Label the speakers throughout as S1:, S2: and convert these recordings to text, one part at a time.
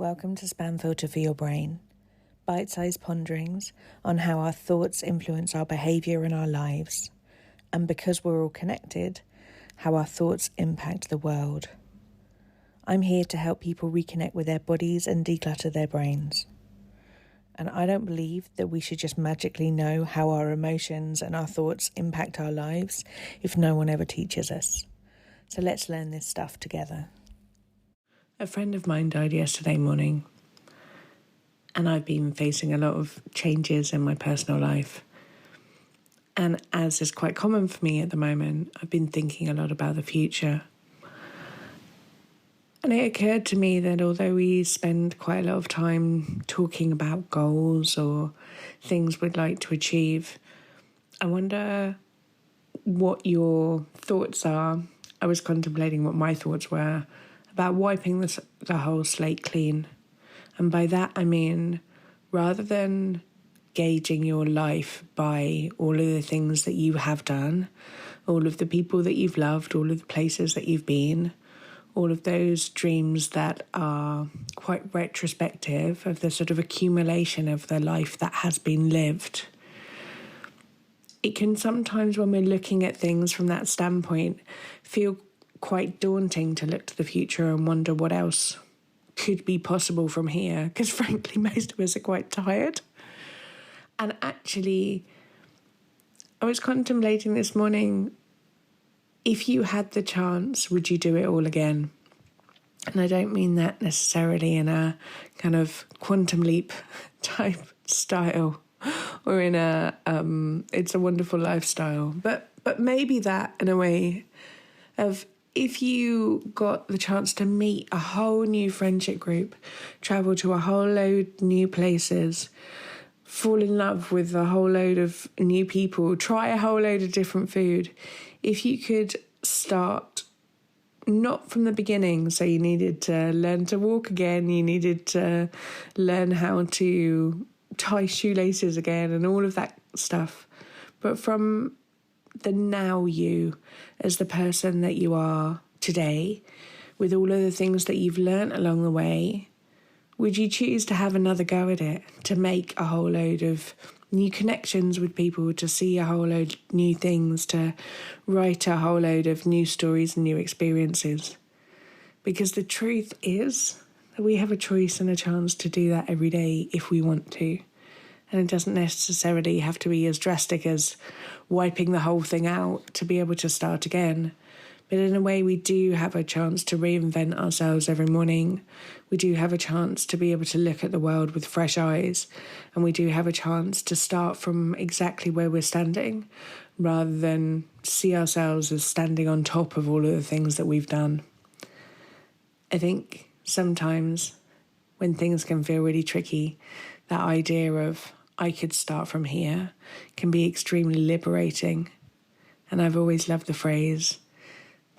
S1: Welcome to Spam Filter for Your Brain, bite-sized ponderings on how our thoughts influence our behaviour and our lives, and because we're all connected, how our thoughts impact the world. I'm here to help people reconnect with their bodies and declutter their brains. And I don't believe that we should just magically know how our emotions and our thoughts impact our lives if no one ever teaches us. So let's learn this stuff together. A friend of mine died yesterday morning, and I've been facing a lot of changes in my personal life. And as is quite common for me at the moment, I've been thinking a lot about the future. And it occurred to me that although we spend quite a lot of time talking about goals or things we'd like to achieve, I wonder what your thoughts are. I was contemplating what my thoughts were about wiping the whole slate clean. And by that I mean, rather than gauging your life by all of the things that you have done, all of the people that you've loved, all of the places that you've been, all of those dreams that are quite retrospective of the sort of accumulation of the life that has been lived. It can sometimes, when we're looking at things from that standpoint, feel quite daunting to look to the future and wonder what else could be possible from here, because frankly most of us are quite tired. And actually, I was contemplating this morning, if you had the chance, would you do it all again? And I don't mean that necessarily in a kind of quantum leap type style or in a it's a wonderful lifestyle, but maybe that in a way of, if you got the chance to meet a whole new friendship group, travel to a whole load new places, fall in love with a whole load of new people, try a whole load of different food, if you could start not from the beginning, so you needed to learn to walk again, you needed to learn how to tie shoelaces again and all of that stuff, but from the now you, as the person that you are today, with all of the things that you've learnt along the way, would you choose to have another go at it, to make a whole load of new connections with people, to see a whole load of new things, to write a whole load of new stories and new experiences? Because the truth is that we have a choice and a chance to do that every day if we want to. And it doesn't necessarily have to be as drastic as wiping the whole thing out to be able to start again. But in a way, we do have a chance to reinvent ourselves every morning. We do have a chance to be able to look at the world with fresh eyes. And we do have a chance to start from exactly where we're standing, rather than see ourselves as standing on top of all of the things that we've done. I think sometimes when things can feel really tricky, that idea of I could start from here can be extremely liberating. And I've always loved the phrase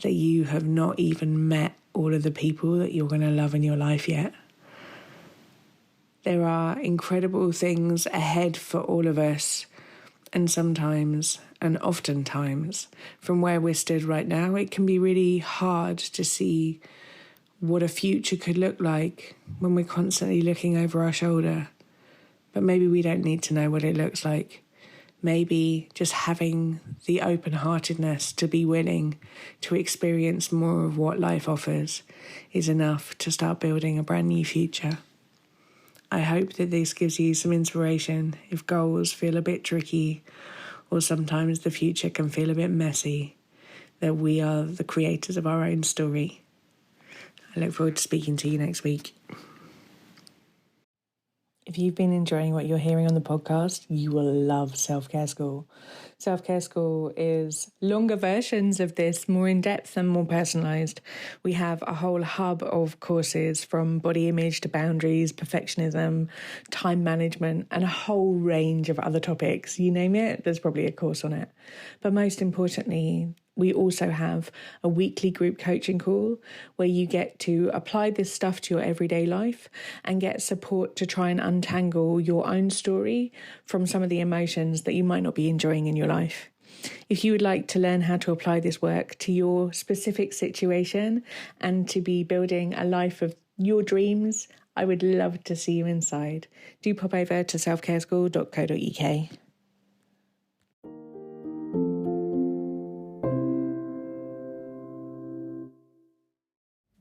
S1: that you have not even met all of the people that you're going to love in your life yet. There are incredible things ahead for all of us, and sometimes, and oftentimes, from where we're stood right now, it can be really hard to see what a future could look like when we're constantly looking over our shoulder. But maybe we don't need to know what it looks like. Maybe just having the open-heartedness to be willing to experience more of what life offers is enough to start building a brand new future. I hope that this gives you some inspiration if goals feel a bit tricky, or sometimes the future can feel a bit messy, that we are the creators of our own story. I look forward to speaking to you next week. If you've been enjoying what you're hearing on the podcast, you will love Self-Care School. Self-Care School is longer versions of this, more in-depth and more personalised. We have a whole hub of courses from body image to boundaries, perfectionism, time management, and a whole range of other topics. You name it, there's probably a course on it. But most importantly, we also have a weekly group coaching call where you get to apply this stuff to your everyday life and get support to try and untangle your own story from some of the emotions that you might not be enjoying in your life. If you would like to learn how to apply this work to your specific situation and to be building a life of your dreams, I would love to see you inside. Do pop over to selfcareschool.co.uk.